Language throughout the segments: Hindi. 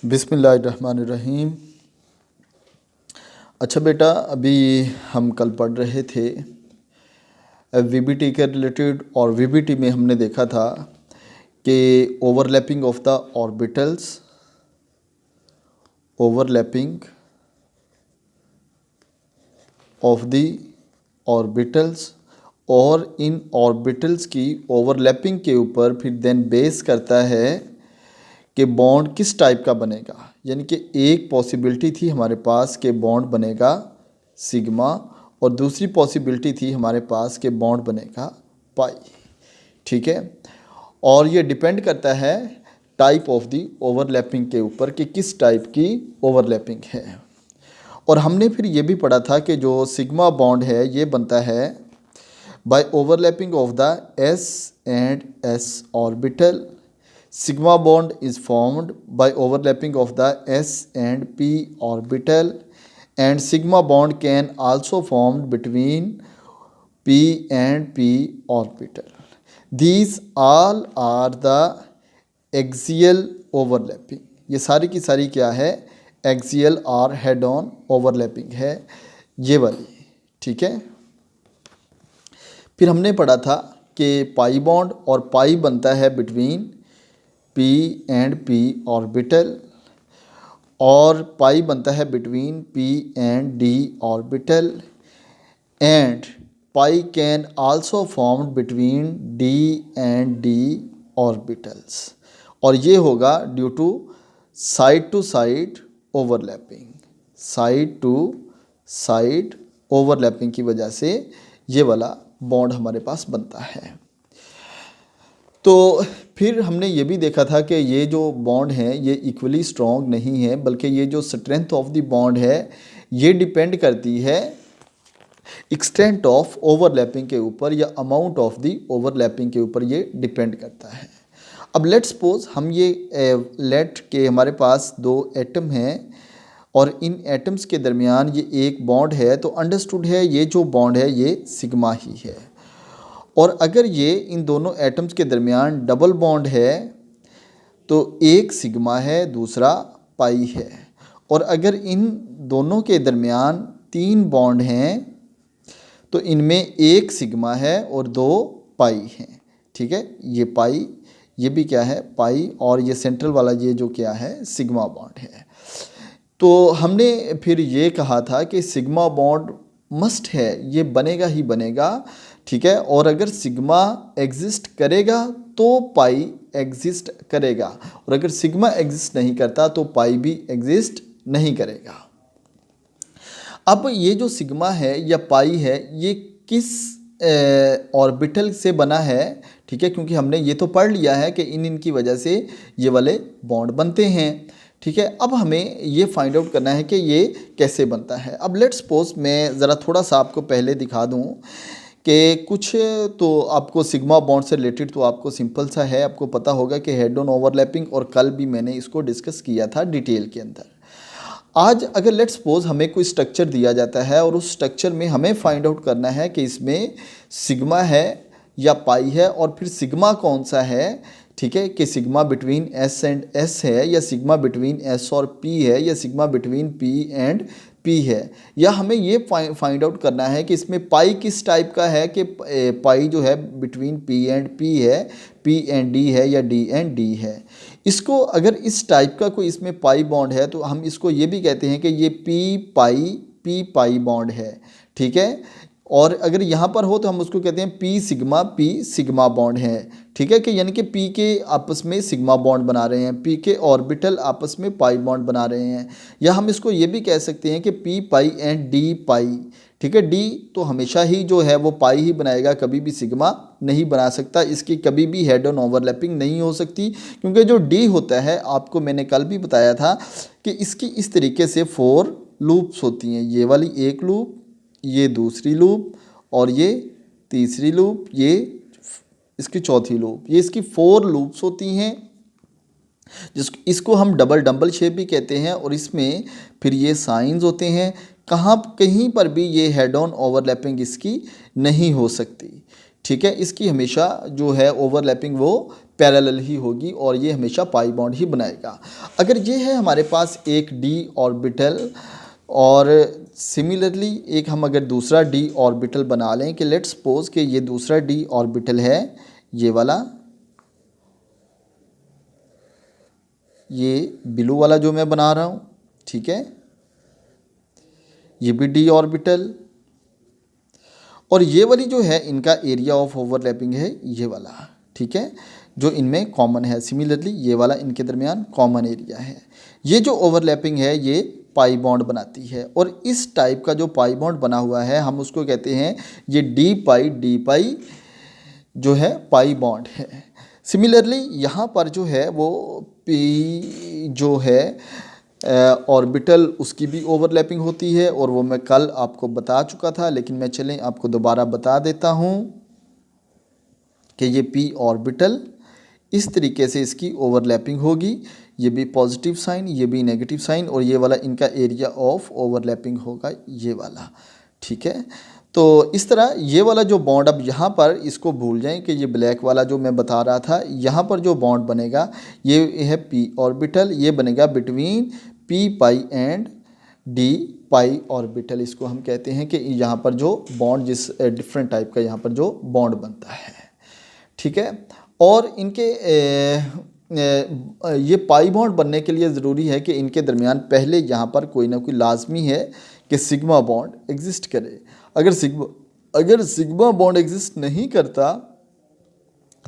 बिस्मिल्लाहिर्रहमानिर्रहीम। अच्छा बेटा, अभी हम कल पढ़ रहे थे वीबीटी के रिलेटेड, और वीबीटी में हमने देखा था कि overlapping of the orbitals, overlapping of the orbitals, और इन ऑर्बिटल्स की ओवरलैपिंग के ऊपर फिर देन बेस करता है कि बॉन्ड किस टाइप का बनेगा। यानी कि एक पॉसिबिलिटी थी हमारे पास कि बॉन्ड बनेगा सिग्मा, और दूसरी पॉसिबिलिटी थी हमारे पास कि बॉन्ड बनेगा पाई। ठीक है, और ये डिपेंड करता है टाइप ऑफ दी ओवरलैपिंग के ऊपर कि किस टाइप की ओवरलैपिंग है। और हमने फिर ये भी पढ़ा था कि जो सिग्मा बॉन्ड है ये बनता है by overlapping of the s and s orbital. Sigma bond is formed by overlapping of the s and p orbital, and sigma bond can also formed between p and p orbital. These all are the axial overlapping. ये सारी की सारी क्या है, axial और head on overlapping है ये वाली। ठीक है, फिर हमने पढ़ा था कि पाई बॉन्ड और पाई बनता है between P and P orbital, और पाई बनता है between P and D orbital, and pi can also form between D and D orbitals, और ये होगा due to side overlapping. Side to side overlapping की वजह से ये वाला बॉन्ड हमारे पास बनता है। तो फिर हमने ये भी देखा था कि ये जो बॉन्ड हैं ये इक्वली स्ट्रॉन्ग नहीं है, बल्कि ये जो स्ट्रेंथ ऑफ द बॉन्ड है ये डिपेंड करती है एक्सटेंट ऑफ ओवरलैपिंग के ऊपर, या अमाउंट ऑफ द ओवरलैपिंग के ऊपर ये डिपेंड करता है। अब लेट सपोज हम ये लेट के हमारे पास दो एटम हैं और इन एटम्स के दरमियान ये एक बॉन्ड है, तो अंडरस्टूड है ये जो बॉन्ड है ये सिग्मा ही है। और अगर ये इन दोनों एटम्स के दरमियान डबल बॉन्ड है तो एक सिग्मा है दूसरा पाई है, और अगर इन दोनों के दरमियान तीन बॉन्ड हैं तो इनमें एक सिग्मा है और दो पाई हैं। ठीक है, ये पाई, ये भी क्या है पाई, और ये सेंट्रल वाला ये जो क्या है सिग्मा बॉन्ड है। तो हमने फिर ये कहा था कि सिग्मा बॉन्ड मस्ट है, ये बनेगा ही बनेगा। ठीक है, और अगर सिग्मा एग्जिस्ट करेगा तो पाई एग्जिस्ट करेगा, और अगर सिग्मा एग्जिस्ट नहीं करता तो पाई भी एग्जिस्ट नहीं करेगा। अब ये जो सिग्मा है या पाई है ये किस ऑर्बिटल से बना है। ठीक है, क्योंकि हमने ये तो पढ़ लिया है कि इनकी वजह से ये वाले बॉन्ड बनते हैं। ठीक है, अब हमें ये फाइंड आउट करना है कि ये कैसे बनता है। अब लेट्स सपोज मैं ज़रा थोड़ा सा आपको पहले दिखा दूँ कि कुछ तो आपको सिग्मा बॉन्ड से रिलेटेड तो आपको सिंपल सा है, आपको पता होगा कि हेड ऑन ओवरलैपिंग, और कल भी मैंने इसको डिस्कस किया था डिटेल के अंदर। आज अगर लेट्स सपोज हमें कोई स्ट्रक्चर दिया जाता है और उस स्ट्रक्चर में हमें फाइंड आउट करना है कि इसमें सिग्मा है या पाई है, और फिर सिग्मा कौन सा है। ठीक है, कि sigma between S and S है, या सिग्मा बिटवीन एस और पी है, या sigma between P and P है, या हमें ये फाइंड आउट करना है कि इसमें पाई किस टाइप का है, कि पाई जो है बिटवीन पी एंड पी है, पी एंड डी है, या डी एंड डी है। इसको अगर इस टाइप का कोई इसमें पाई बॉन्ड है तो हम इसको ये भी कहते हैं कि ये पी पाई बॉन्ड है। ठीक है, और अगर यहाँ पर हो तो हम उसको कहते हैं पी सिग्मा बॉन्ड है। ठीक है, कि यानी कि पी के आपस में सिग्मा बॉन्ड बना रहे हैं, पी के ऑर्बिटल आपस में पाई बॉन्ड बना रहे हैं, या हम इसको ये भी कह सकते हैं कि पी पाई एंड डी पाई। ठीक है, डी तो हमेशा ही जो है वो पाई ही बनाएगा, कभी भी सिग्मा नहीं बना सकता, इसकी कभी भी हेड ऑन ओवरलैपिंग नहीं हो सकती, क्योंकि जो डी होता है आपको मैंने कल भी बताया था कि इसकी इस तरीके से 4 लूप्स होती हैं। ये वाली एक लूप, ये दूसरी लूप, और ये तीसरी लूप, ये इसकी चौथी लूप, ये इसकी 4 लूप्स होती हैं, इसको हम डबल शेप भी कहते हैं। और इसमें फिर ये साइंस होते हैं, कहीं पर भी ये हेड ऑन ओवरलैपिंग इसकी नहीं हो सकती। ठीक है, इसकी हमेशा जो है ओवरलैपिंग वो पैरेलल ही होगी और ये हमेशा पाई बॉन्ड ही बनाएगा। अगर ये है हमारे पास एक d ऑर्बिटल और सिमिलरली एक हम अगर दूसरा d ऑर्बिटल बना लें कि लेट्स सपोज कि ये दूसरा d ऑर्बिटल है ये वाला, ये ब्लू वाला जो मैं बना रहा हूँ, ठीक है, ये भी d ऑर्बिटल और ये वाली जो है इनका एरिया ऑफ ओवरलैपिंग है ये वाला, ठीक है, जो इनमें कॉमन है। सिमिलरली ये वाला इनके दरमियान कॉमन एरिया है। ये जो ओवरलैपिंग है ये पाई बॉन्ड बनाती है और इस टाइप का जो पाई बॉन्ड बना हुआ है हम उसको कहते हैं ये डी पाई जो है पाई बॉन्ड है। सिमिलरली यहाँ पर जो है वो पी जो है ऑर्बिटल उसकी भी ओवरलैपिंग होती है और वो मैं कल आपको बता चुका था, लेकिन मैं चलें आपको दोबारा बता देता हूँ कि ये पी ऑर्बिटल इस तरीके से इसकी ओवरलैपिंग होगी। ये भी पॉजिटिव साइन, ये भी नेगेटिव साइन और ये वाला इनका एरिया ऑफ ओवरलैपिंग होगा ये वाला, ठीक है। तो इस तरह ये वाला जो बॉन्ड, अब यहाँ पर इसको भूल जाएं कि ये ब्लैक वाला जो मैं बता रहा था, यहाँ पर जो बॉन्ड बनेगा ये है पी ऑर्बिटल, ये बनेगा between P pi and D pi orbital. इसको हम कहते हैं कि यहाँ पर जो बॉन्ड जिस डिफरेंट टाइप का यहाँ पर जो बॉन्ड बनता है, ठीक है। और इनके ये पाई बॉन्ड बनने के लिए ज़रूरी है कि इनके दरमियान पहले यहाँ पर कोई ना कोई लाजमी है कि सिग्मा बॉन्ड एग्जिस्ट करे। अगर सिग्मा बॉन्ड एग्जिस्ट नहीं करता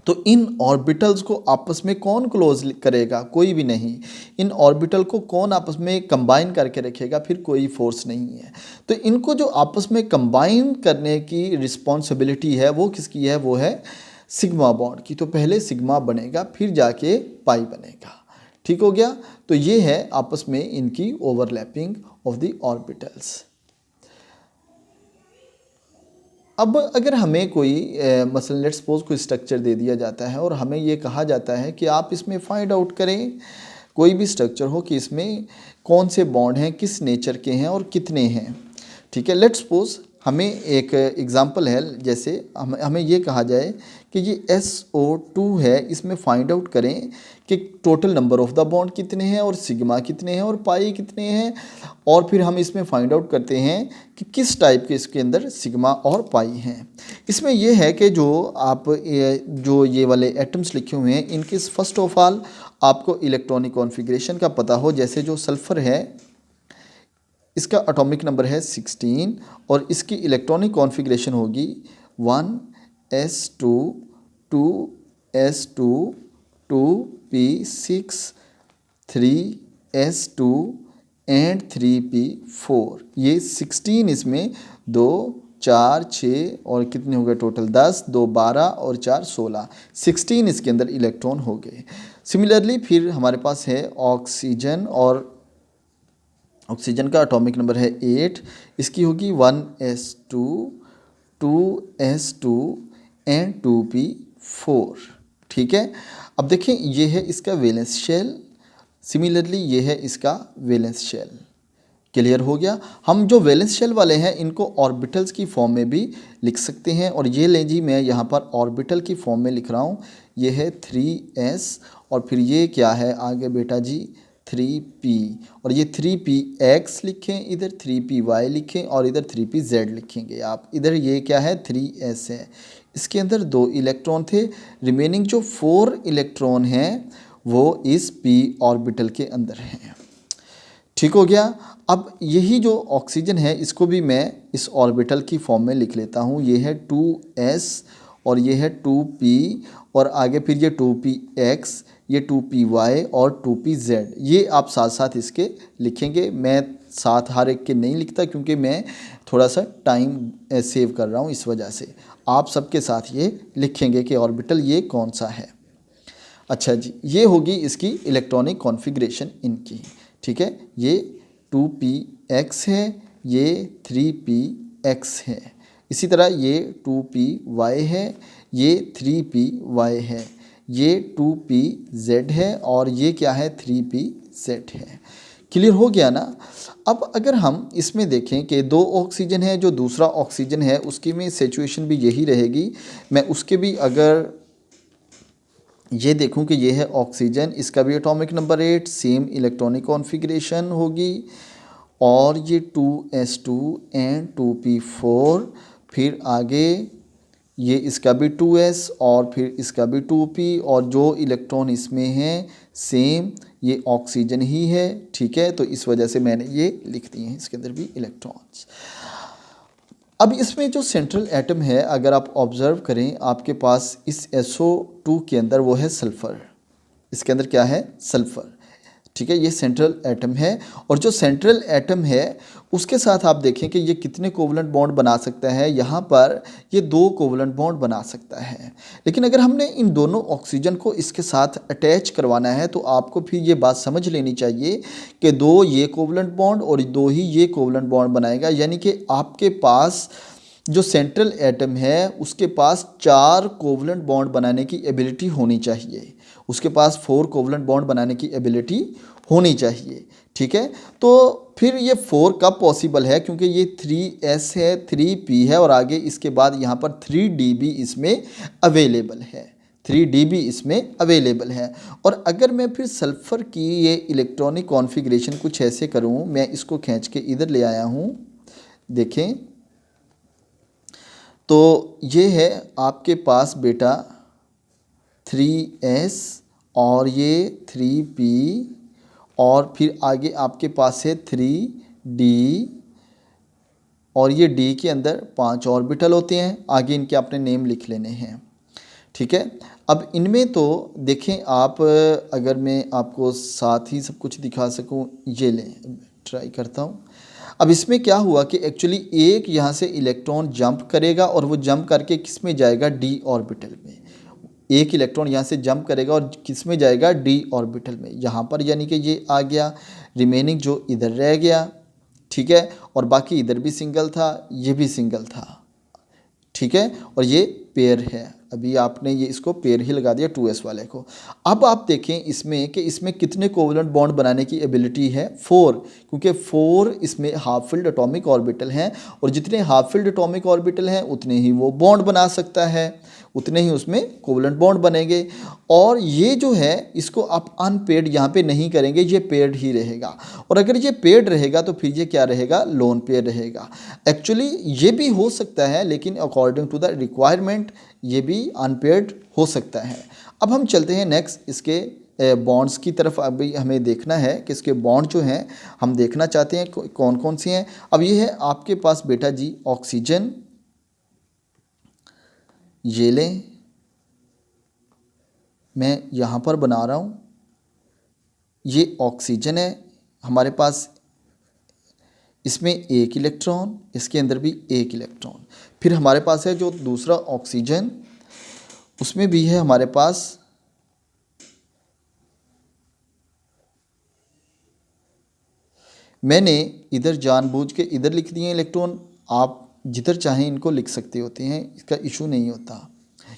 तो इन ऑर्बिटल्स को आपस में कौन क्लोज करेगा? कोई भी नहीं। इन ऑर्बिटल को कौन आपस में कंबाइन करके रखेगा? फिर कोई फोर्स नहीं है। तो इनको जो आपस में कंबाइन करने की रिस्पॉन्सिबिलिटी है वो किसकी है? वो है सिग्मा बॉन्ड की। तो पहले सिग्मा बनेगा फिर जाके पाई बनेगा, ठीक हो गया। तो ये है आपस में इनकी ओवरलैपिंग ऑफ द ऑर्बिटल्स। अब अगर हमें कोई मसलन लेट्स सपोज कोई स्ट्रक्चर दे दिया जाता है और हमें ये कहा जाता है कि आप इसमें फाइंड आउट करें, कोई भी स्ट्रक्चर हो, कि इसमें कौन से बॉन्ड हैं, किस नेचर के हैं और कितने हैं, ठीक है। लेट्स सपोज हमें एक एग्जांपल है, जैसे हमें ये कहा जाए कि ये SO2 है, इसमें फाइंड आउट करें कि total number of the bond कितने हैं और सिग्मा कितने हैं और पाई कितने हैं, और फिर हम इसमें फाइंड आउट करते हैं कि किस टाइप के इसके अंदर सिग्मा और पाई हैं। इसमें यह है कि जो ये वाले एटम्स लिखे हुए हैं इनके फर्स्ट ऑफ ऑल आपको इलेक्ट्रॉनिक कॉन्फ़िगरेशन का पता हो। जैसे जो सल्फ़र है इसका एटॉमिक नंबर है 16 और इसकी इलेक्ट्रॉनिक कॉन्फ़िगरेशन होगी 1s2 2s2 2p6 3s2 and 3p4। ये 16 इसमें 2 4 6 और कितने हो गए टोटल 10, 2 12 और 4 16, 16 इसके अंदर इलेक्ट्रॉन हो गए। सिमिलरली फिर हमारे पास है ऑक्सीजन, और ऑक्सीजन का एटॉमिक नंबर है 8, इसकी होगी 1s2 2s2 एंड 2p4, ठीक है। अब देखें ये है इसका वैलेंस शेल, सिमिलरली ये है इसका वैलेंस शेल। क्लियर हो गया। हम जो वैलेंस शेल वाले हैं इनको ऑर्बिटल्स की फॉर्म में भी लिख सकते हैं, और ये लें जी मैं यहाँ पर ऑर्बिटल की फॉर्म में लिख रहा हूँ। ये है 3s और फिर ये क्या है आगे बेटा जी 3p, और ये 3px लिखें, इधर 3py लिखें और इधर 3pz लिखेंगे आप। इधर ये क्या है 3s है, इसके अंदर 2 इलेक्ट्रॉन थे, रिमेनिंग जो 4 इलेक्ट्रॉन हैं वो इस p ऑर्बिटल के अंदर हैं, ठीक हो गया। अब यही जो ऑक्सीजन है इसको भी मैं इस ऑर्बिटल की फॉर्म में लिख लेता हूँ। ये है 2s और ये है 2p और आगे फिर ये 2px, ये 2py और 2pz, ये आप साथ साथ इसके लिखेंगे। मैं साथ हर एक के नहीं लिखता क्योंकि मैं थोड़ा सा टाइम सेव कर रहा हूँ, इस वजह से आप सबके साथ ये लिखेंगे कि ऑर्बिटल ये कौन सा है। अच्छा जी, ये होगी इसकी इलेक्ट्रॉनिक कॉन्फ़िगरेशन इनकी, ठीक है। ये 2px है, ये 3px है, इसी तरह ये 2py है, ये 3py है, ये 2pz है और ये क्या है 3pz है। क्लियर हो गया ना। अब अगर हम इसमें देखें कि 2 ऑक्सीजन है, जो दूसरा ऑक्सीजन है उसकी में सिचुएशन भी यही रहेगी। मैं उसके भी अगर ये देखूं कि ये है ऑक्सीजन, इसका भी atomic number 8, same electronic configuration होगी। और ये 2s2 एंड 2p4, फिर आगे ये इसका भी 2s और फिर इसका भी 2p, और जो इलेक्ट्रॉन इसमें हैं सेम ये ऑक्सीजन ही है, ठीक है। तो इस वजह से मैंने ये लिख दिए हैं, इसके अंदर भी इलेक्ट्रॉन्स। अब इसमें जो सेंट्रल एटम है, अगर आप ऑब्जर्व करें, आपके पास इस SO2 के अंदर वो है सल्फ़र, इसके अंदर क्या है, सल्फ़र, ठीक है। ये सेंट्रल एटम है, और जो सेंट्रल एटम है उसके साथ आप देखें कि ये कितने कोवलेंट बॉन्ड बना सकता है। यहाँ पर ये 2 कोवलेंट बॉन्ड बना सकता है, लेकिन अगर हमने इन दोनों ऑक्सीजन को इसके साथ अटैच करवाना है तो आपको फिर ये बात समझ लेनी चाहिए कि 2 ये कोवलेंट बॉन्ड और 2 ही ये कोवलेंट बॉन्ड बनाएगा, यानी कि आपके पास जो सेंट्रल एटम है उसके पास 4 कोवलेंट बॉन्ड बनाने की एबिलिटी होनी चाहिए, उसके पास 4 कोवलेंट बॉन्ड बनाने की एबिलिटी होनी चाहिए, ठीक है। तो फिर ये 4 कब पॉसिबल है, क्योंकि ये 3s है, 3p है, और आगे इसके बाद यहाँ पर 3d भी इसमें अवेलेबल है, 3d भी इसमें अवेलेबल है। और अगर मैं फिर सल्फ़र की ये इलेक्ट्रॉनिक कॉन्फ़िगरेशन कुछ ऐसे करूँ, मैं इसको खींच के इधर ले आया हूँ, देखें तो ये है आपके पास बेटा 3s और ये 3p, और फिर आगे आपके पास है 3d, और ये d के अंदर 5 ऑर्बिटल होते हैं, आगे इनके आपने नेम लिख लेने हैं, ठीक है। अब इनमें तो देखें आप, अगर मैं आपको साथ ही सब कुछ दिखा सकूं, ये लें, ट्राई करता हूं। अब इसमें क्या हुआ कि एक्चुअली एक यहाँ से इलेक्ट्रॉन जंप करेगा और वो जंप करके किस में जाएगा, डी ऑर्बिटल में। एक इलेक्ट्रॉन यहाँ से जंप करेगा और किस में जाएगा, डी ऑर्बिटल में, यहाँ पर, यानी कि ये आ गया, रिमेनिंग जो इधर रह गया, ठीक है। और बाकी इधर भी सिंगल था, ये भी सिंगल था, ठीक है। और ये पेयर है, अभी आपने ये इसको पेयर ही लगा दिया 2s वाले को। अब आप देखें इसमें कि इसमें कितने कोवलेंट बॉन्ड बनाने की एबिलिटी है, 4, क्योंकि 4 इसमें हाफ फिल्ड एटॉमिक ऑर्बिटल हैं, और जितने हाफ फिल्ड एटॉमिक ऑर्बिटल हैं उतने ही वो बॉन्ड बना सकता है, उतने ही उसमें कोवलेंट बॉन्ड बनेंगे। और ये जो है इसको आप अनपेयर्ड यहाँ पे नहीं करेंगे, ये पेयर्ड ही रहेगा, और अगर ये पेयर्ड रहेगा तो फिर ये क्या रहेगा, लोन पेयर रहेगा। एक्चुअली ये भी हो सकता है, लेकिन अकॉर्डिंग टू द रिक्वायरमेंट ये भी अनपेयर्ड हो सकता है। अब हम चलते हैं नेक्स्ट इसके बॉन्ड्स की तरफ। अभी हमें देखना है कि इसके बॉन्ड जो हैं हम देखना चाहते हैं कौन कौन से हैं। अब ये है आपके पास बेटा जी ऑक्सीजन, ये लें, मैं यहाँ पर बना रहा हूँ, ये ऑक्सीजन है हमारे पास, इसमें एक इलेक्ट्रॉन, इसके अंदर भी एक इलेक्ट्रॉन। फिर हमारे पास है जो दूसरा ऑक्सीजन, उसमें भी है हमारे पास मैंने इधर जानबूझ के इधर लिख दिए इलेक्ट्रॉन, आप जिधर चाहें इनको लिख सकते होते हैं, इसका इशू नहीं होता,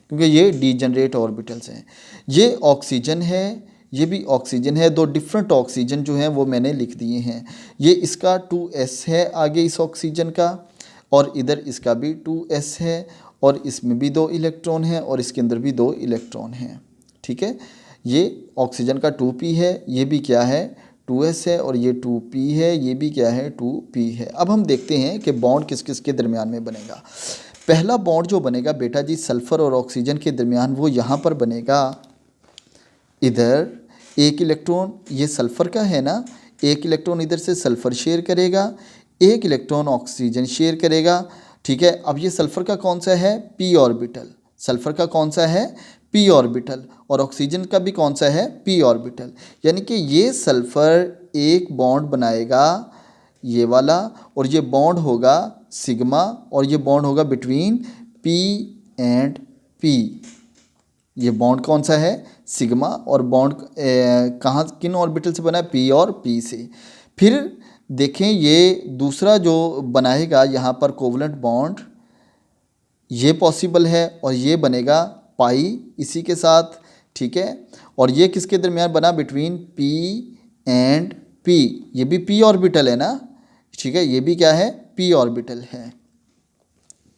क्योंकि ये डीजनरेट ऑर्बिटल्स हैं। ये ऑक्सीजन है, ये भी ऑक्सीजन है, 2 डिफरेंट ऑक्सीजन जो हैं वो मैंने लिख दिए हैं। ये इसका 2s है आगे इस ऑक्सीजन का, और इधर इसका भी 2s है, और इसमें भी 2 इलेक्ट्रॉन हैं, और इसके अंदर भी 2 इलेक्ट्रॉन हैं, ठीक है। ये ऑक्सीजन का 2p है, ये भी क्या है, 2s है, और ये 2p है, ये भी क्या है, 2p है। अब हम देखते हैं कि बॉन्ड किस किस के दरमियान में बनेगा। पहला बॉन्ड जो बनेगा बेटा जी सल्फ़र और ऑक्सीजन के दरमियान, वो यहाँ पर बनेगा, इधर एक इलेक्ट्रॉन ये सल्फ़र का है ना, एक इलेक्ट्रॉन इधर से सल्फ़र शेयर करेगा, एक इलेक्ट्रॉन ऑक्सीजन शेयर करेगा, ठीक है। अब ये सल्फ़र का कौन सा है, p ऑर्बिटल, सल्फ़र का कौन सा है, p ऑर्बिटल, और ऑक्सीजन का भी कौन सा है, p ऑर्बिटल। यानी कि ये सल्फ़र एक बॉन्ड बनाएगा ये वाला, और ये बॉन्ड होगा सिग्मा, और ये बॉन्ड होगा बिटवीन p एंड p। ये बॉन्ड कौन सा है, सिग्मा, और बॉन्ड कहाँ किन ऑर्बिटल से बना है, p और p से। फिर देखें ये दूसरा जो बनाएगा यहाँ पर कोवलेंट बॉन्ड, ये पॉसिबल है, और ये बनेगा पाई इसी के साथ, ठीक है। और ये किसके दरमियान बना, बिटवीन p एंड p, ये भी p ऑर्बिटल है ना, ठीक है, ये भी क्या है, p ऑर्बिटल है।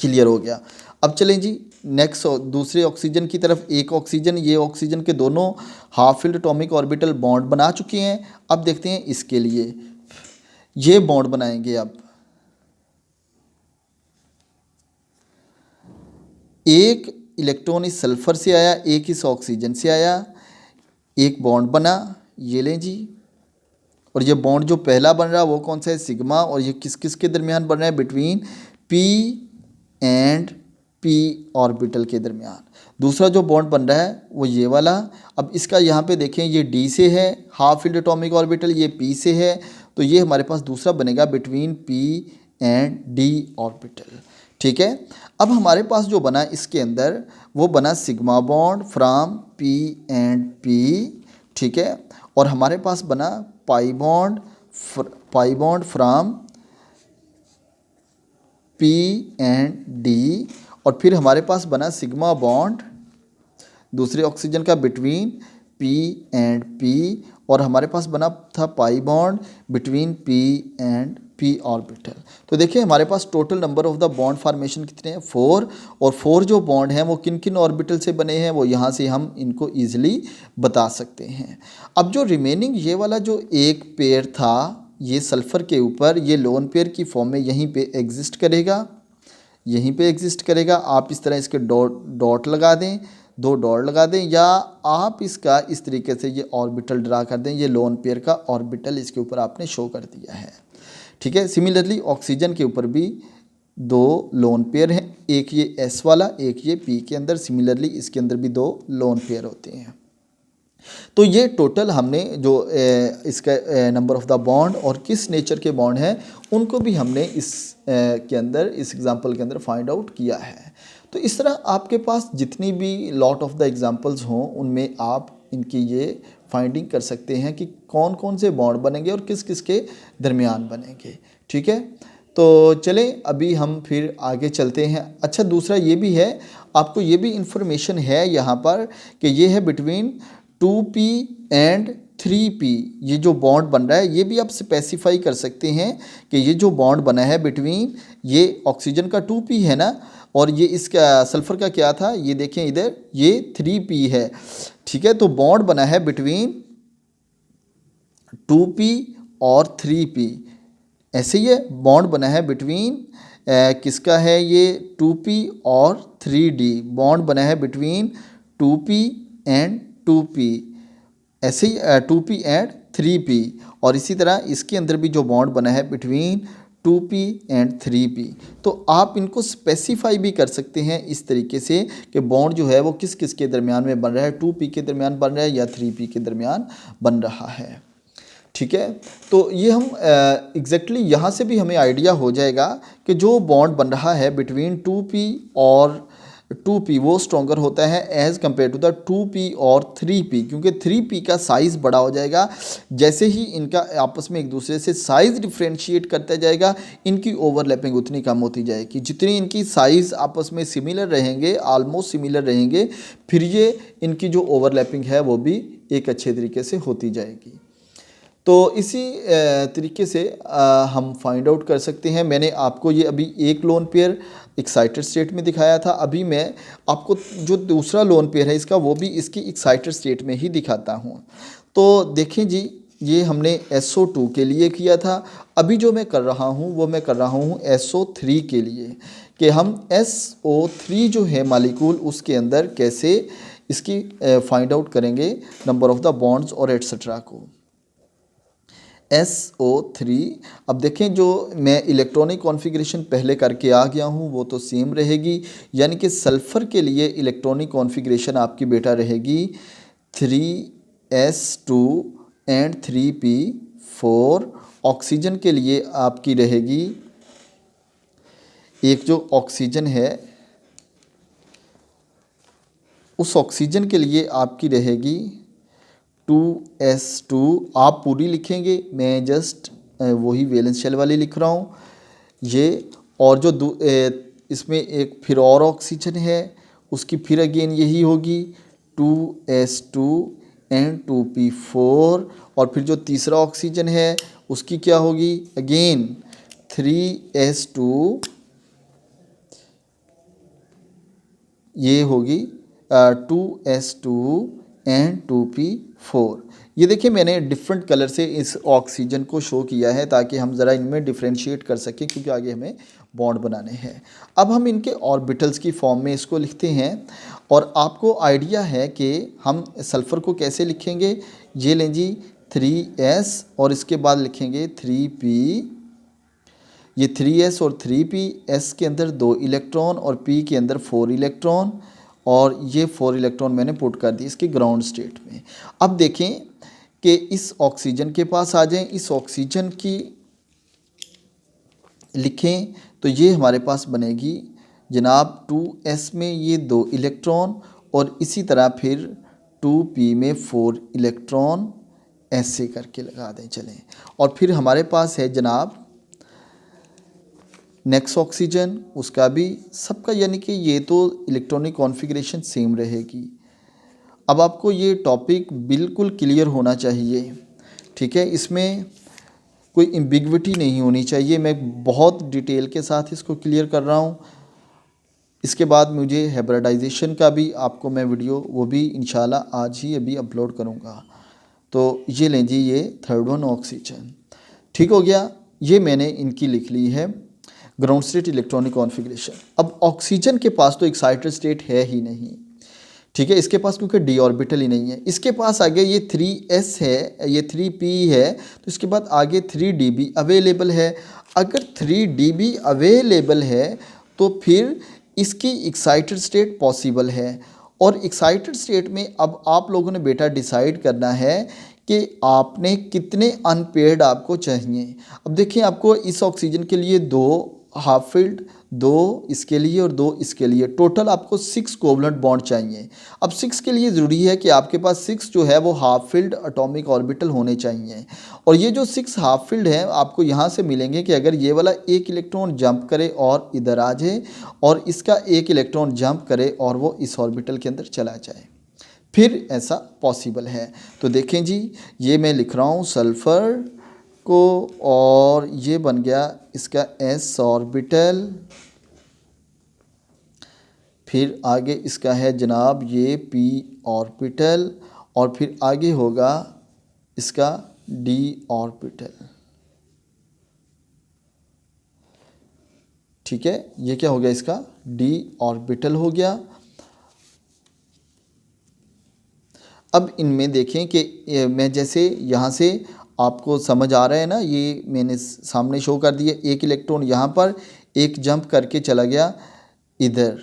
क्लियर हो गया। अब चलें जी नेक्स्ट दूसरे ऑक्सीजन की तरफ एक ऑक्सीजन, ये ऑक्सीजन के दोनों half filled atomic orbital bond बना चुके हैं। अब देखते हैं इसके लिए ये बॉन्ड बनाएंगे। अब एक इलेक्ट्रॉन इस सल्फर से आया, एक इस ऑक्सीजन से आया, एक बॉन्ड बना, ये लें जी। और ये बॉन्ड जो पहला बन रहा है वो कौन सा है, सिग्मा, और ये किस किस के दरमियान बन रहा है, between P and P orbital के दरमियान। दूसरा जो बॉन्ड बन रहा है वो ये वाला। अब इसका यहाँ पे देखें, ये डी से है हाफ फील्ड एटॉमिक ऑर्बिटल, ये पी से है, तो ये हमारे पास दूसरा बनेगा between P and D orbital. ठीक है। अब हमारे पास जो बना इसके अंदर वो बना sigma bond from P and P. ठीक है। और हमारे पास बना pi bond from P and D. और फिर हमारे पास बना सिग्मा बॉन्ड दूसरे ऑक्सीजन का बिटवीन पी एंड पी। और हमारे पास बना था pi bond between P and P orbital. तो देखिए हमारे पास total number of the bond formation कितने हैं, 4। और 4 जो बॉन्ड हैं वो किन किन ऑर्बिटल से बने हैं वो यहाँ से हम इनको ईजिली बता सकते हैं। अब जो रिमेनिंग ये वाला जो एक पेयर था ये सल्फ़र के ऊपर, ये लोन पेयर की फॉर्म में यहीं पे एग्जिस्ट करेगा, यहीं पे एग्जिस्ट करेगा। आप इस तरह इसके डॉट लगा दें, 2 डॉट लगा दें, या आप इसका इस तरीके से ये ऑर्बिटल ड्रा कर दें। ये लोन पेयर का ऑर्बिटल इसके ऊपर आपने शो कर दिया है। ठीक है। सिमिलरली ऑक्सीजन के ऊपर भी 2 लोन पेयर हैं, एक ये एस वाला, एक ये पी के अंदर। सिमिलरली इसके अंदर भी 2 लोन पेयर होते हैं। तो ये टोटल हमने जो इसका नंबर ऑफ़ द बॉन्ड और किस नेचर के बॉन्ड हैं उनको भी हमने इस के अंदर, इस एग्जांपल के अंदर फाइंड आउट किया है। तो इस तरह आपके पास जितनी भी लॉट ऑफ द एग्जांपल्स हों उनमें आप इनकी ये फाइंडिंग कर सकते हैं कि कौन कौन से बॉन्ड बनेंगे और किस किस के दरमियान बनेंगे। ठीक है। तो चलें अभी हम फिर आगे चलते हैं। अच्छा, दूसरा ये भी है, आपको ये भी इंफॉर्मेशन है यहाँ पर कि ये है बिटवीन 2p एंड 3p। ये जो बॉन्ड बन रहा है ये भी आप स्पेसिफाई कर सकते हैं कि ये जो बॉन्ड बना है बिटवीन, ये ऑक्सीजन का 2p है ना, और ये इसका सल्फ़र का क्या था, ये देखें इधर, ये 3p है। ठीक है। तो बॉन्ड बना है बिटवीन 2p और 3p। ऐसे ही बॉन्ड बना है बिटवीन किसका है, ये 2p और 3d। बॉन्ड बना है बिटवीन 2p एंड 2p, ऐसे ही 2p एंड 3p। और इसी तरह इसके अंदर भी जो बॉन्ड बना है बिटवीन 2p एंड 3p। तो आप इनको स्पेसिफाई भी कर सकते हैं इस तरीके से कि बॉन्ड जो है वो किस किस के दरमियान में बन रहा है, 2p के दरमियान बन रहा है या 3p के दरमियान बन रहा है। ठीक है। तो ये हम एग्जैक्टली यहाँ से भी हमें आइडिया हो जाएगा कि जो बॉन्ड बन रहा है बिटवीन 2p और 2p वो स्ट्रॉन्गर होता है as compare to the 2p और 3p, क्योंकि 3p का साइज़ बड़ा हो जाएगा। जैसे ही इनका आपस में एक दूसरे से साइज़ डिफ्रेंशिएट करता जाएगा, इनकी ओवरलैपिंग उतनी कम होती जाएगी। जितनी इनकी साइज़ आपस में सिमिलर रहेंगे, आलमोस्ट सिमिलर रहेंगे, फिर ये इनकी जो ओवरलैपिंग है वो भी एक अच्छे तरीके से होती जाएगी। तो इसी तरीके से हम फाइंड आउट कर सकते हैं। मैंने आपको ये अभी एक लोन पेयर एक्साइटेड स्टेट में दिखाया था, अभी मैं आपको जो दूसरा लोन पेयर है इसका वो भी इसकी एक्साइटेड स्टेट में ही दिखाता हूँ। तो देखें जी, ये हमने SO2 के लिए किया था। अभी जो मैं कर रहा हूँ वो मैं कर रहा हूँ SO3 के लिए, कि हम SO3 जो है मालिक्यूल उसके अंदर कैसे इसकी फाइंड आउट करेंगे नंबर ऑफ़ द बॉन्ड्स और एट्सेट्रा को। SO3। अब देखें जो मैं इलेक्ट्रॉनिक कॉन्फ़िगरेशन पहले करके आ गया हूँ वो तो सेम रहेगी, यानी कि सल्फ़र के लिए इलेक्ट्रॉनिक कॉन्फ़िगरेशन आपकी बेटा रहेगी 3s2 एंड 3p4। ऑक्सीजन के लिए आपकी रहेगी, एक जो ऑक्सीजन है उस ऑक्सीजन के लिए आपकी रहेगी 2s2। आप पूरी लिखेंगे, मैं जस्ट वही वैलेंस शेल वाली लिख रहा हूँ ये। और जो इसमें एक फिर और ऑक्सीजन है उसकी फिर अगेन यही होगी 2s2 एंड 2p4। और फिर जो तीसरा ऑक्सीजन है उसकी क्या होगी, अगेन 3s2 ये होगी 2s2 एंड 2p4। ये देखिए मैंने डिफरेंट कलर से इस ऑक्सीजन को शो किया है ताकि हम ज़रा इनमें डिफ्रेंशिएट कर सकें, क्योंकि आगे हमें बॉन्ड बनाने हैं। अब हम इनके ऑर्बिटल्स की फॉर्म में इसको लिखते हैं, और आपको आइडिया है कि हम सल्फ़र को कैसे लिखेंगे। ये लें जी 3s और इसके बाद लिखेंगे 3p। ये 3s और 3p, s के अंदर 2 इलेक्ट्रॉन और p के अंदर 4 इलेक्ट्रॉन, और ये 4 इलेक्ट्रॉन मैंने पुट कर दी इसके ग्राउंड स्टेट में। अब देखें कि इस ऑक्सीजन के पास आ जाएं, इस ऑक्सीजन की लिखें तो ये हमारे पास बनेगी जनाब 2s में ये 2 इलेक्ट्रॉन, और इसी तरह फिर 2p में 4 इलेक्ट्रॉन, ऐसे करके लगा दें चलें। और फिर हमारे पास है जनाब नेक्स्ट ऑक्सीजन, उसका भी सबका, यानी कि ये तो इलेक्ट्रॉनिक कॉन्फ़िगरेशन सेम रहेगी। अब आपको ये टॉपिक बिल्कुल क्लियर होना चाहिए, ठीक है, इसमें कोई एम्बिग्विटी नहीं होनी चाहिए। मैं बहुत डिटेल के साथ इसको क्लियर कर रहा हूँ। इसके बाद मुझे हाइब्रिडाइजेशन का भी आपको मैं वीडियो, वो भी इंशाल्लाह आज ही अभी अपलोड करूँगा। तो ये लें जी, ये थर्ड वन ऑक्सीजन, ठीक हो गया। ये मैंने इनकी लिख ली है ग्राउंड स्टेट इलेक्ट्रॉनिक कॉन्फ़िगरेशन। अब ऑक्सीजन के पास तो एक्साइटेड स्टेट है ही नहीं, ठीक है, इसके पास क्योंकि डी ऑर्बिटल ही नहीं है। इसके पास आगे ये 3s है, ये 3p है, तो इसके बाद आगे 3db अवेलेबल है। अगर 3db अवेलेबल है तो फिर इसकी एक्साइटेड स्टेट पॉसिबल है। और एक्साइटेड स्टेट में अब आप लोगों ने बेटा डिसाइड करना है कि आपने कितने अनपेयर्ड आपको चाहिए। अब देखिए, आपको इस ऑक्सीजन के लिए 2 हाफ फील्ड, 2 इसके लिए और 2 इसके लिए, टोटल आपको 6 कोवलेंट बॉन्ड चाहिए। अब 6 के लिए ज़रूरी है कि आपके पास 6 जो है वो हाफ फील्ड एटॉमिक ऑर्बिटल होने चाहिए। और ये जो 6 हाफ फील्ड है आपको यहाँ से मिलेंगे कि अगर ये वाला एक इलेक्ट्रॉन जंप करे और इधर आ जाए, और इसका एक इलेक्ट्रॉन जंप करे और वो इस ऑर्बिटल के अंदर चला जाए, फिर ऐसा पॉसिबल है। तो देखें जी, ये मैं लिख रहा हूँ सल्फ़र को, और ये बन गया इसका s ऑर्बिटल। फिर आगे इसका है जनाब ये p ऑर्बिटल, और फिर आगे होगा इसका d ऑर्बिटल, ठीक है। ये क्या हो गया, इसका d ऑर्बिटल हो गया। अब इनमें देखें कि मैं जैसे यहाँ से, आपको समझ आ रहा है ना, ये मैंने सामने शो कर दिया, एक इलेक्ट्रॉन यहाँ पर एक जंप करके चला गया इधर,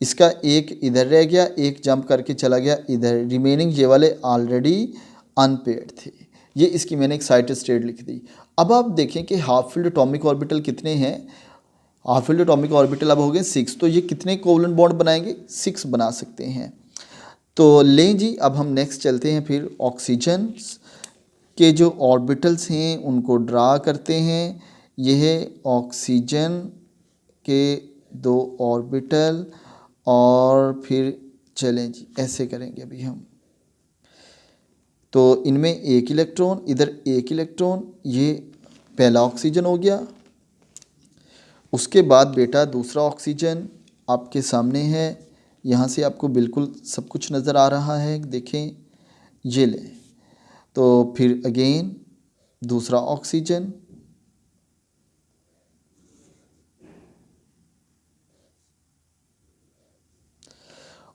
इसका एक इधर रह गया, एक जंप करके चला गया इधर, रिमेनिंग ये वाले ऑलरेडी अनपेयर्ड थे। ये इसकी मैंने एक्साइटेड स्टेट लिख दी। अब आप देखें कि हाफ फील्ड एटॉमिक ऑर्बिटल कितने हैं। हाफ फील्ड एटॉमिक ऑर्बिटल अब हो गए 6, तो ये कितने कोवलेंट बॉन्ड बनाएंगे, 6 बना सकते हैं। तो लें जी, अब हम नेक्स्ट चलते हैं, फिर ऑक्सीजन के जो ऑर्बिटल्स हैं उनको ड्रा करते हैं। यह है ऑक्सीजन के 2 ऑर्बिटल, और फिर चलें जी ऐसे करेंगे अभी हम। तो इनमें एक इलेक्ट्रॉन, इधर एक इलेक्ट्रॉन, ये पहला ऑक्सीजन हो गया। उसके बाद बेटा दूसरा ऑक्सीजन आपके सामने है, यहाँ से आपको बिल्कुल सब कुछ नज़र आ रहा है, देखें ये ले। तो फिर अगेन दूसरा ऑक्सीजन,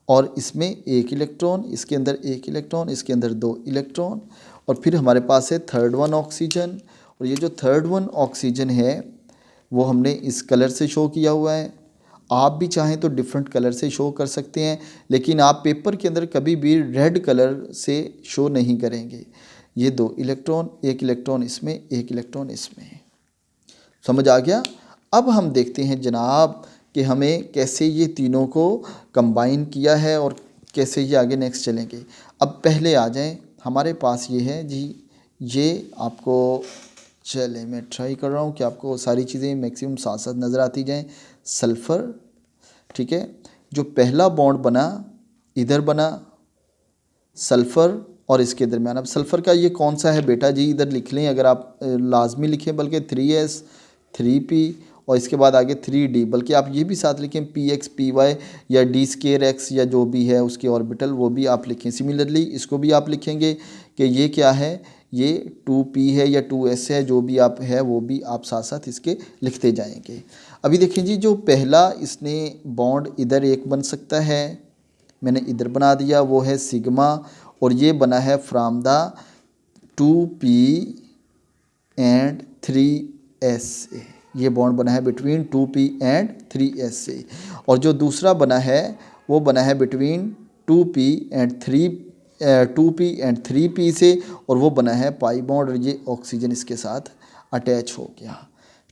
और इसमें एक इलेक्ट्रॉन, इसके अंदर एक इलेक्ट्रॉन, इसके अंदर 2 इलेक्ट्रॉन, और फिर हमारे पास है थर्ड वन ऑक्सीजन। और ये जो थर्ड वन ऑक्सीजन है वो हमने इस कलर से शो किया हुआ है। आप भी चाहें तो डिफरेंट कलर से शो कर सकते हैं, लेकिन आप पेपर के अंदर कभी भी रेड कलर से शो नहीं करेंगे। ये 2 इलेक्ट्रॉन, एक इलेक्ट्रॉन इसमें, एक इलेक्ट्रॉन इसमें, समझ आ गया। अब हम देखते हैं जनाब कि हमें कैसे ये तीनों को कंबाइन किया है और कैसे ये आगे नेक्स्ट चलेंगे। अब पहले आ जाएं, हमारे पास ये है जी, ये आपको, चले मैं ट्राई कर रहा हूँ कि आपको सारी चीज़ें मैक्सिमम साथ साथ नज़र आती जाएं। सल्फ़र, ठीक है, जो पहला बॉन्ड बना इधर बना सल्फ़र और इसके दरमियान। अब सल्फ़र का ये कौन सा है बेटा जी, इधर लिख लें, अगर आप लाजमी लिखें, बल्कि 3s 3p और इसके बाद आगे 3D, बल्कि आप ये भी साथ लिखें px py या d²x या जो भी है उसके ऑर्बिटल वो भी आप लिखें। सिमिलरली इसको भी आप लिखेंगे कि ये क्या है, ये 2p है या 2s है, जो भी आप है वो भी आप साथ साथ इसके लिखते जाएंगे। अभी देखें जी, जो पहला इसने बॉन्ड इधर एक बन सकता है, मैंने इधर बना दिया, वो है सिग्मा, और ये बना है from the 2p and 3s से, ये बॉन्ड बना है बिटवीन 2p एंड 3s से। और जो दूसरा बना है वो बना है बिटवीन 2p एंड 3p से, और वो बना है पाई बॉन्ड, और ये ऑक्सीजन इसके साथ अटैच हो गया।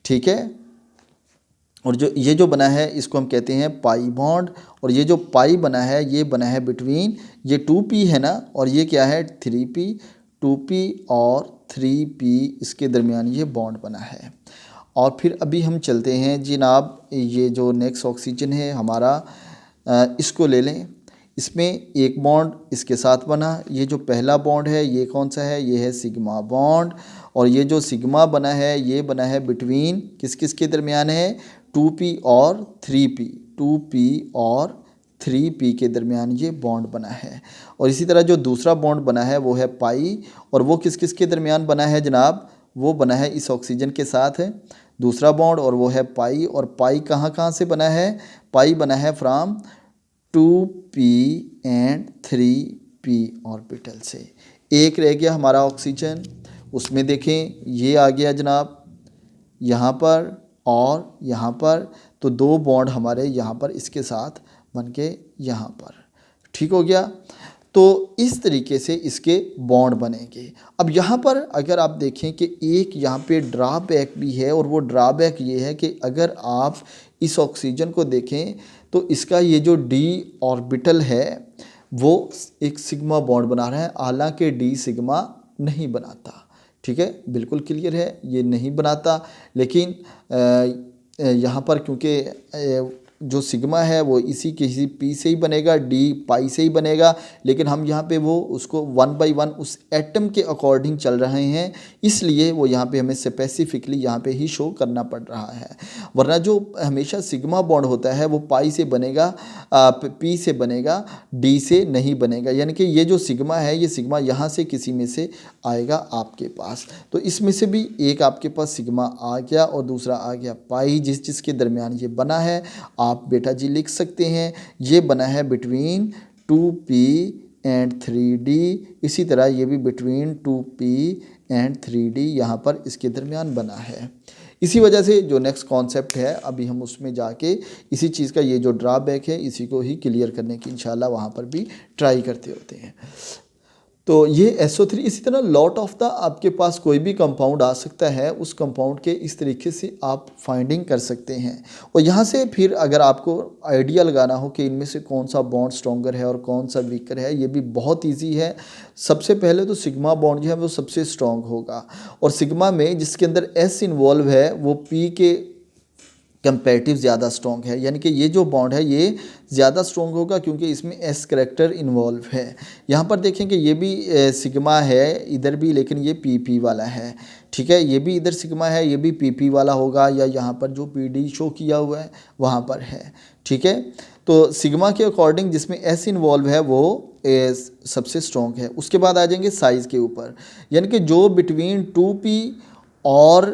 ठीक है, और ये जो बना है इसको हम कहते हैं पाई बॉन्ड, और ये जो पाई बना है ये बना है बिटवीन, ये 2p है ना, और ये क्या है 3p, 2p और 3p इसके दरमियान ये बॉन्ड बना है। और फिर अभी हम चलते हैं जनाब, ये जो नेक्स्ट ऑक्सीजन है हमारा, इसको ले लें। इसमें एक बॉन्ड इसके साथ बना, ये जो पहला बॉन्ड है ये कौन सा है, ये है सिग्मा बॉन्ड, और ये जो सिग्मा बना है ये बना है बिटवीन किस किस के दरमियान है, 2p और 3p, 2p और 3p के दरमियान ये बॉन्ड बना है। और इसी तरह जो दूसरा बॉन्ड बना है वो है पाई, और वो किस किस के दरमियान बना है जनाब, वो बना है इस ऑक्सीजन के साथ है दूसरा बॉन्ड, और वो है पाई। और पाई कहाँ कहाँ से बना है, पाई बना है from 2p and 3p orbital से। एक रह गया हमारा ऑक्सीजन, उसमें देखें ये आ गया जनाब यहाँ पर और यहाँ पर, तो दो बॉन्ड हमारे यहाँ पर इसके साथ बन के यहाँ पर, ठीक हो गया। तो इस तरीके से इसके बॉन्ड बनेंगे। अब यहाँ पर अगर आप देखें कि एक यहाँ पे ड्रॉबैक भी है, और वो ड्रॉबैक ये है कि अगर आप इस ऑक्सीजन को देखें तो इसका ये जो डी ऑर्बिटल है वो एक सिग्मा बॉन्ड बना रहा है, हालांकि डी सिग्मा नहीं बनाता। ठीक है, बिल्कुल क्लियर है, ये नहीं बनाता, लेकिन यहाँ पर क्योंकि जो सिग्मा है वो इसी किसी पी से ही बनेगा, डी पाई से ही बनेगा, लेकिन हम यहाँ पे वो उसको 1 बाई 1 उस एटम के अकॉर्डिंग चल रहे हैं, इसलिए वो यहाँ पे हमें स्पेसिफिकली यहाँ पे ही शो करना पड़ रहा है। वरना जो हमेशा सिग्मा बॉन्ड होता है वो पाई से बनेगा, पी से बनेगा, डी से नहीं बनेगा। यानी कि ये जो सिग्मा है ये सिग्मा यहाँ से किसी में से आएगा आपके पास। तो इसमें से भी एक आपके पास सिग्मा आ गया और दूसरा आ गया पाई, जिसके दरमियान ये बना है आप बेटा जी लिख सकते हैं, ये बना है बिटवीन 2p एंड 3d। इसी तरह ये भी बिटवीन 2p एंड 3d यहाँ पर इसके दरमियान बना है। इसी वजह से जो नेक्स्ट कॉन्सेप्ट है अभी हम उसमें जाके इसी चीज़ का ये जो ड्रॉबैक है इसी को ही क्लियर करने की इंशाल्लाह वहाँ पर भी ट्राई करते होते हैं। तो ये SO3, इसी तरह लॉट ऑफ द आपके पास कोई भी कंपाउंड आ सकता है, उस कंपाउंड के इस तरीके से आप फाइंडिंग कर सकते हैं। और यहाँ से फिर अगर आपको आइडिया लगाना हो कि इनमें से कौन सा बॉन्ड स्ट्रॉन्गर है और कौन सा वीकर है, ये भी बहुत इजी है। सबसे पहले तो सिग्मा बॉन्ड जो है वो सबसे स्ट्रॉन्ग होगा, और सिग्मा में जिसके अंदर S इन्वॉल्व है वो P के कंपेरेटिव ज़्यादा स्ट्रॉन्ग है, यानी कि ये जो बॉन्ड है ये ज़्यादा स्ट्रॉन्ग होगा क्योंकि इसमें एस करैक्टर इन्वॉल्व है। यहाँ पर देखें कि ये भी सिग्मा है इधर भी, लेकिन ये PP वाला है। ठीक है, ये भी इधर सिग्मा है, ये भी PP वाला होगा, या यहाँ पर जो PD शो किया हुआ है वहाँ पर है। ठीक है, तो सिग्मा के अकॉर्डिंग जिसमें S इन्वॉल्व है वो सबसे स्ट्रॉन्ग है। उसके बाद आ जाएंगे साइज़ के ऊपर, यानी कि जो बिटवीन 2p और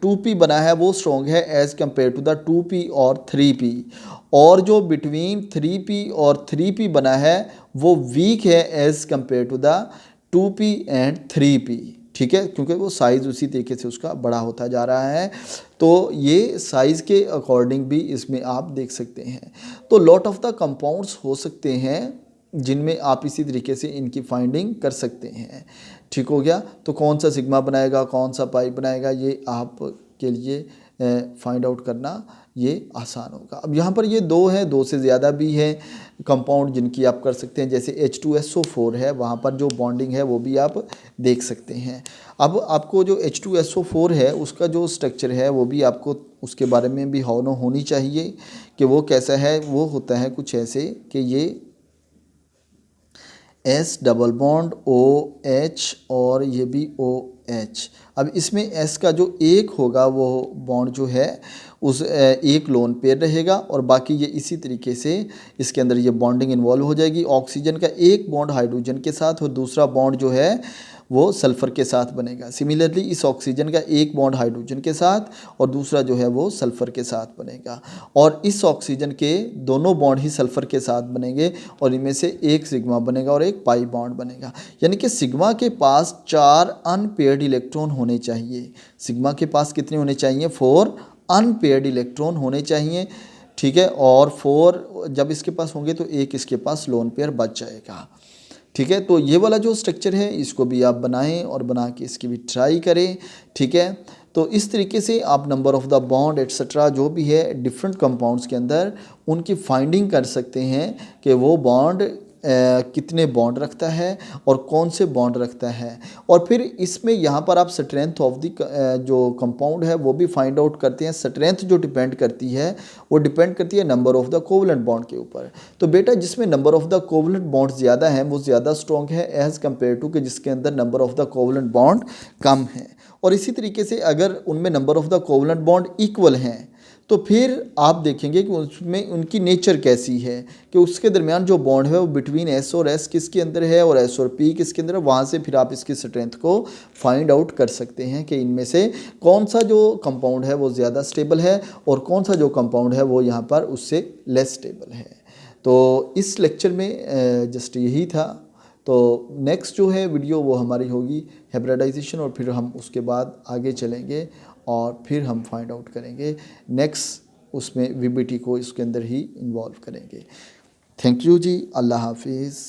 2p बना है वो स्ट्रॉन्ग है as compare to the 2p और 3p, और जो बिटवीन 3p और 3p बना है वो वीक है as compare to the 2p and 3p। ठीक है, क्योंकि वो साइज़ उसी तरीके से उसका बड़ा होता जा रहा है। तो ये साइज़ के अकॉर्डिंग भी इसमें आप देख सकते हैं। तो लॉट ऑफ द कंपाउंड्स हो सकते हैं जिनमें आप इसी तरीके से इनकी फाइंडिंग कर सकते हैं। ठीक हो गया, तो कौन सा सिग्मा बनाएगा कौन सा पाई बनाएगा ये आपके लिए फाइंड आउट करना ये आसान होगा। अब यहाँ पर ये दो हैं, दो से ज़्यादा भी हैं कंपाउंड जिनकी आप कर सकते हैं, जैसे H2SO4 है, वहाँ पर जो बॉन्डिंग है वो भी आप देख सकते हैं। अब आपको जो H2SO4 है उसका जो स्ट्रक्चर है वो भी आपको उसके बारे में भी हौनो होनी चाहिए कि वो कैसा है। वो होता है कुछ ऐसे कि ये एस डबल बॉन्ड OH और ये भी OH। अब इसमें S का जो एक होगा वो बॉन्ड जो है उस एक लोन पेयर रहेगा और बाकी ये इसी तरीके से इसके अंदर ये बॉन्डिंग इन्वॉल्व हो जाएगी। ऑक्सीजन का एक बॉन्ड हाइड्रोजन के साथ और दूसरा बॉन्ड जो है वो सल्फ़र के साथ बनेगा। सिमिलरली इस ऑक्सीजन का एक बॉन्ड हाइड्रोजन के साथ और दूसरा जो है वो सल्फ़र के साथ बनेगा और इस ऑक्सीजन के दोनों बॉन्ड ही सल्फ़र के साथ बनेंगे और इनमें से एक सिग्मा बनेगा और एक पाई बॉन्ड बनेगा। यानी कि सिग्मा के पास 4 अनपेयर्ड इलेक्ट्रॉन होने चाहिए। सिग्मा के पास कितने होने चाहिए? 4 अनपेयर्ड इलेक्ट्रॉन होने चाहिए, ठीक है। और 4 जब इसके पास होंगे तो एक इसके पास लोन पेयर बच जाएगा, ठीक है। तो ये वाला जो स्ट्रक्चर है इसको भी आप बनाएं और बना के इसकी भी ट्राई करें, ठीक है। तो इस तरीके से आप number of the bond etcetera जो भी है डिफरेंट कंपाउंड्स के अंदर उनकी फाइंडिंग कर सकते हैं कि वो बॉन्ड कितने बॉन्ड रखता है और कौन से बॉन्ड रखता है। और फिर इसमें यहाँ पर आप स्ट्रेंथ ऑफ द जो कंपाउंड है वो भी फाइंड आउट करते हैं। स्ट्रेंथ जो डिपेंड करती है वो डिपेंड करती है number of the covalent bond के ऊपर। तो बेटा जिसमें number of the covalent bond ज़्यादा हैं वो ज़्यादा स्ट्रॉन्ग है एज़ कम्पेयर टू कि जिसके अंदर number of the covalent bond कम है। और इसी तरीके से अगर उनमें number of the covalent bond equal हैं तो फिर आप देखेंगे कि उसमें उनकी नेचर कैसी है कि उसके दरमियान जो बॉन्ड है वो बिटवीन S और S किसके अंदर है और S और P किसके अंदर है। वहाँ से फिर आप इसकी स्ट्रेंथ को फाइंड आउट कर सकते हैं कि इनमें से कौन सा जो कंपाउंड है वो ज़्यादा स्टेबल है और कौन सा जो कंपाउंड है वो यहाँ पर उससे लेस स्टेबल है। तो इस लेक्चर में जस्ट यही था। तो नेक्स्ट जो है वीडियो वो हमारी होगी हाइब्रिडाइजेशन और फिर हम उसके बाद आगे चलेंगे और फिर हम फाइंड आउट करेंगे नेक्स्ट उसमें VBT को इसके अंदर ही इन्वॉल्व करेंगे। थैंक यू जी, अल्लाह हाफिज़।